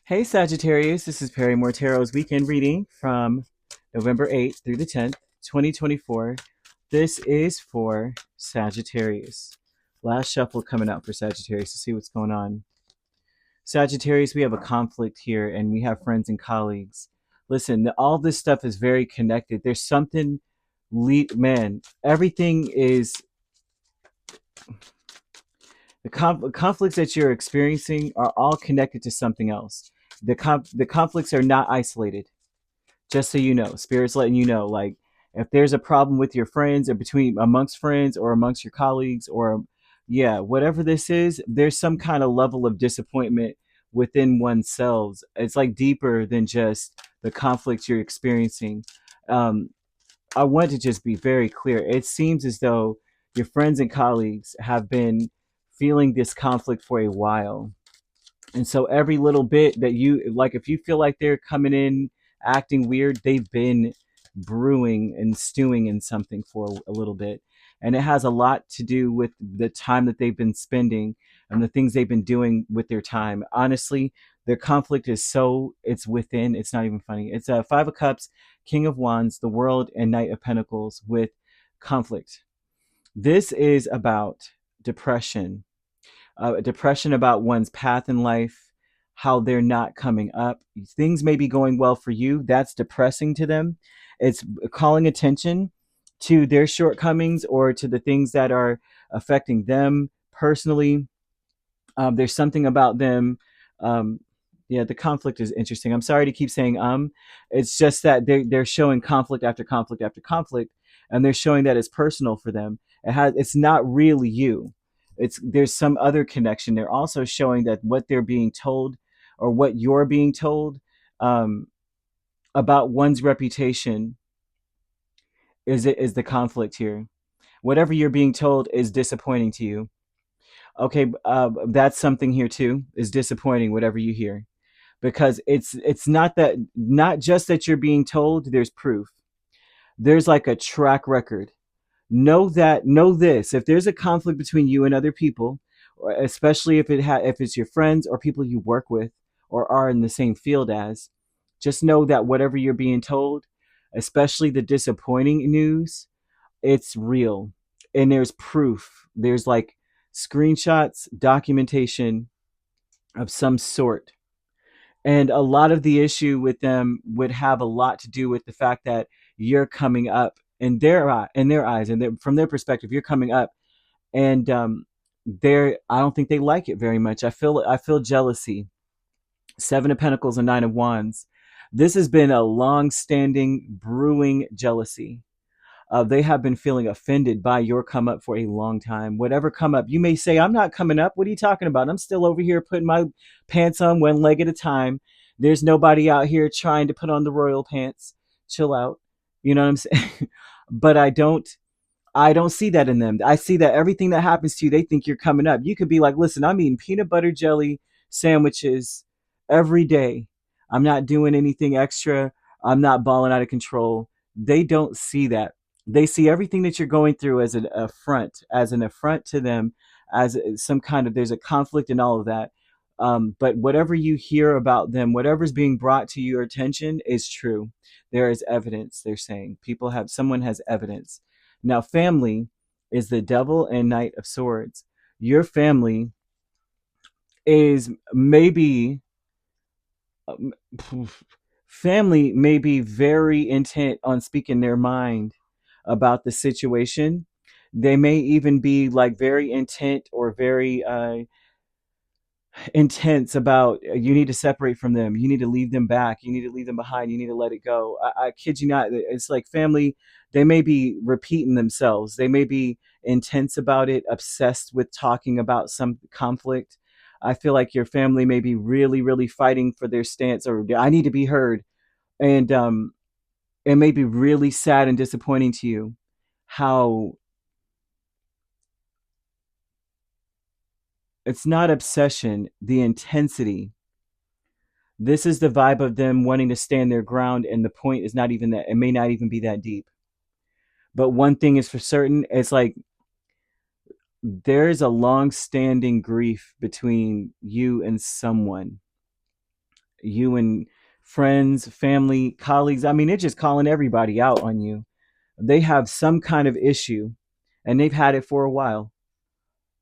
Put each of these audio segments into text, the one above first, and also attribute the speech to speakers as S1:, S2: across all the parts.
S1: Hey Sagittarius, this is Perrymore Tarot's weekend reading from November 8th through the 10th, 2024. This is for Sagittarius. Last shuffle coming out for Sagittarius to see what's going on. Sagittarius, we have a conflict here and we have friends and colleagues. Listen, all this stuff is very connected. There's something, man, everything is the conflicts that you're experiencing are all connected to something else. The conflicts are not isolated. Just so you know, spirit's letting you know, like if there's a problem with your friends or between amongst friends or amongst your colleagues or yeah, whatever this is, there's some kind of level of disappointment within oneself. It's like deeper than just the conflicts you're experiencing. um, I want to just be very clear. It seems as though your friends and colleagues have been feeling this conflict for a while. And so every little bit that you like, if you feel like they're coming in acting weird, they've been brewing and stewing in something for a little bit. And it has a lot to do with the time that they've been spending and the things they've been doing with their time. Honestly, their conflict is so, it's within, it's not even funny. It's a Five of Cups, King of Wands, the World, and Knight of Pentacles with conflict. This is about depression, depression about one's path in life, how they're not coming up. Things may be going well for you. That's depressing to them. It's calling attention to their shortcomings or to the things that are affecting them personally. There's something about them. Um, yeah, the conflict is interesting. I'm sorry to keep saying It's just that they're showing conflict after conflict after conflict, and they're showing that it's personal for them. It's not really you. It's there's some other connection. They're also showing that what they're being told or what you're being told um, about one's reputation is the conflict here. Whatever you're being told is disappointing to you. Okay, that's something here too. Is disappointing whatever you hear, because it's not just that you're being told. There's proof. There's like a track record. Know this: if there's a conflict between you and other people, or especially if it's your friends or people you work with or are in the same field as, just know that whatever you're being told, especially the disappointing news, it's real. And there's proof. There's like screenshots, documentation of some sort. And a lot of the issue with them would have a lot to do with the fact that you're coming up in their eyes, and from their perspective, you're coming up, and they're I don't think they like it very much. I feel jealousy. Seven of Pentacles and Nine of Wands. This has been a long-standing brewing jealousy. They have been feeling offended by your come up for a long time. Whatever come up, you may say, I'm not coming up. What are you talking about? I'm still over here putting my pants on one leg at a time. There's nobody out here trying to put on the royal pants. Chill out. You know what I'm saying? But I don't see that in them. I see that everything that happens to you, they think you're coming up. You could be like, listen, I'm eating peanut butter jelly sandwiches every day. I'm not doing anything extra. I'm not balling out of control. They don't see that. They see everything that you're going through as an affront to them, as some kind of, there's a conflict and all of that. But whatever you hear about them, whatever's being brought to your attention is true. There is evidence, they're saying. Someone has evidence. Now, family is the Devil and Knight of Swords. Your family is maybe um, family may be very intent on speaking their mind about the situation. They may even be like very intent or very intense about you need to separate from them, you need to leave them back, you need to leave them behind, you need to let it go. I kid you not, it's like family, they may be repeating themselves, they may be intense about it, obsessed with talking about some conflict. I feel like your family may be really really fighting for their stance, or I need to be heard. And it may be really sad and disappointing to you how it's not obsession, the intensity. This is the vibe of them wanting to stand their ground, and the point is not even that. It may not even be that deep. But one thing is for certain, it's like there's a long standing grief between you and someone. you and friends, family, colleagues. I mean, they're just calling everybody out on you. They have some kind of issue, and they've had it for a while.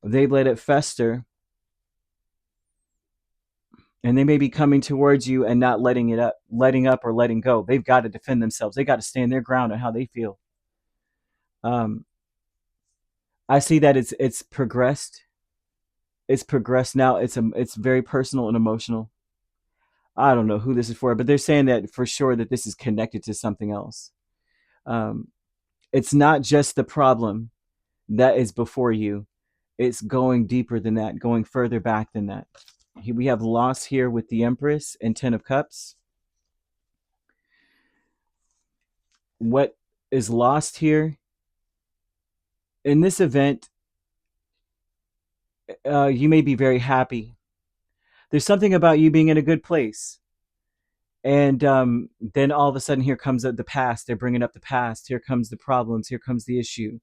S1: They've let it fester, and they may be coming towards you and not letting up or letting go. They've got to defend themselves. They got to stand their ground on how they feel. Um, I see that it's progressed. It's progressed now. It's very personal and emotional. I don't know who this is for, but they're saying that for sure that this is connected to something else. Um, it's not just the problem that is before you. It's going deeper than that, going further back than that. We have loss here with the Empress and Ten of Cups. What is lost here in this event? You may be very happy. There's something about you being in a good place, and then all of a sudden, here comes the past. They're bringing up the past. Here comes the problems. Here comes the issue,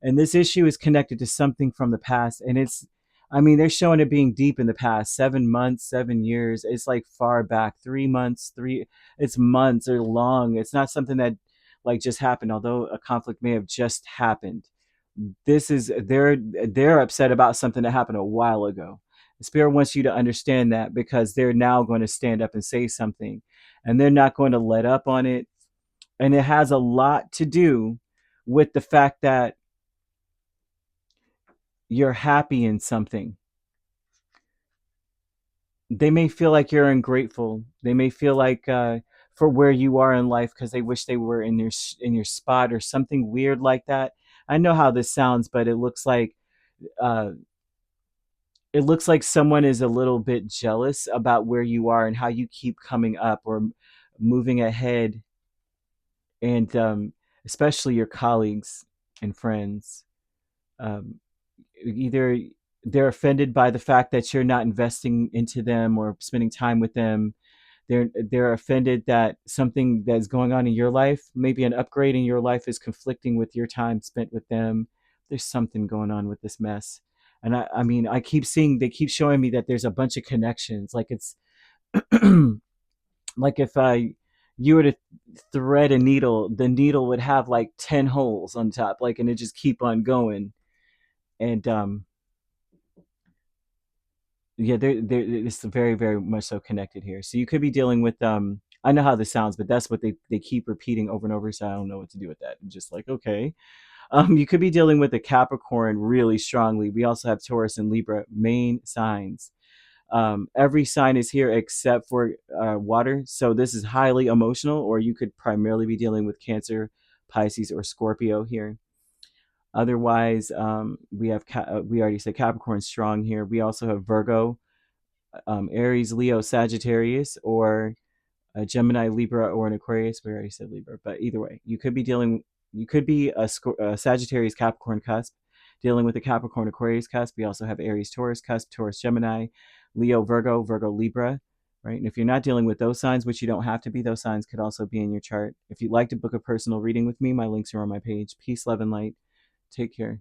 S1: and this issue is connected to something from the past. And it's, I mean, they're showing it being deep in the past. 7 months, 7 years. It's like far back. 3 months, it's months or long. It's not something that like just happened, although a conflict may have just happened. This is, they're upset about something that happened a while ago. The spirit wants you to understand that, because they're now going to stand up and say something, and they're not going to let up on it. And it has a lot to do with the fact that you're happy in something. They may feel like you're ungrateful. They may feel like for where you are in life, because they wish they were in your spot or something weird like that. I know how this sounds, but uh, it looks like someone is a little bit jealous about where you are and how you keep coming up or moving ahead, and especially your colleagues and friends. Um, Either they're offended by the fact that you're not investing into them or spending time with them. They're offended that something that's going on in your life, maybe an upgrade in your life, is conflicting with your time spent with them. There's something going on with this mess. And I mean, I keep seeing, they keep showing me that there's a bunch of connections. Like it's like if you were to thread a needle, the needle would have like 10 holes on top, like, and it just keep on going. And yeah, it's very, very much so connected here. So you could be dealing with I know how this sounds, but that's what they keep repeating over and over, so I don't know what to do with that. I'm just like, okay. You could be dealing with a Capricorn really strongly. We also have Taurus and Libra main signs. Every sign is here except for water, so this is highly emotional, or you could primarily be dealing with Cancer, Pisces, or Scorpio here. Otherwise, we already said Capricorn strong here. We also have Virgo, Aries, Leo, Sagittarius, or a Gemini, Libra, or an Aquarius. We already said Libra, but either way, you could be a Sagittarius, Capricorn cusp, dealing with a Capricorn, Aquarius cusp. We also have Aries, Taurus cusp, Taurus, Gemini, Leo, Virgo, Virgo, Libra, right? And if you're not dealing with those signs, which you don't have to be, those signs could also be in your chart. If you'd like to book a personal reading with me, my links are on my page. Peace, love, and light. Take care.